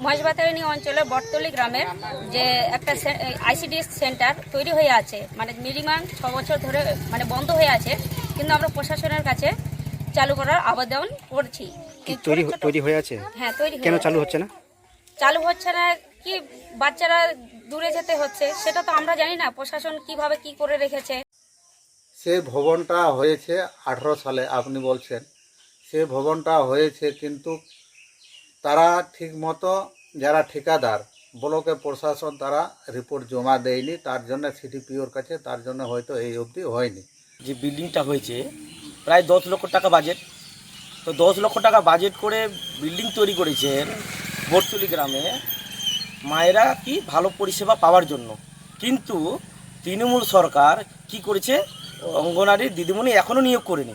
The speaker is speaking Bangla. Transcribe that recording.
মহেশবাতায়নী অঞ্চলের বটতলি গ্রামের যে একটা আইসিডিএস সেন্টার তৈরি হয়ে আছে, মানে মিনিমাম 6 বছর ধরে মানে বন্ধ হয়ে আছে, কিন্তু আমরা প্রশাসনের কাছে চালু করার আবেদন করছি। তৈরি হয়ে আছে? হ্যাঁ, তৈরি কেন হয়ে চালু আছে। হচ্ছে না? চালু হচ্ছে না কি, বাচ্চারা দূরে যেতে হচ্ছে, সেটা তো আমরা জানি না প্রশাসন কিভাবে কি করে রেখেছে। সে ভবনটা হয়েছে 18 সালে, আপনি বলছেন সে ভবনটা হয়েছে, কিন্তু তারা ঠিকমতো যারা ঠিকাদার ব্লকে প্রশাসন তারা রিপোর্ট জমা দেয়নি, তার জন্য সিডিপিওর কাছে, তার জন্য হয়তো এই অবধি হয়নি। যে বিল্ডিংটা হয়েছে প্রায় 10 লক্ষ টাকা বাজেট, তো 10 লক্ষ টাকা বাজেট করে বিল্ডিং তৈরি করেছেন বটতলি গ্রামে মায়েরা কি ভালো পরিষেবা পাওয়ার জন্য। কিন্তু তৃণমূল সরকার কি করেছে, অঙ্গনারী দিদিমণি এখনও নিয়োগ করেনি।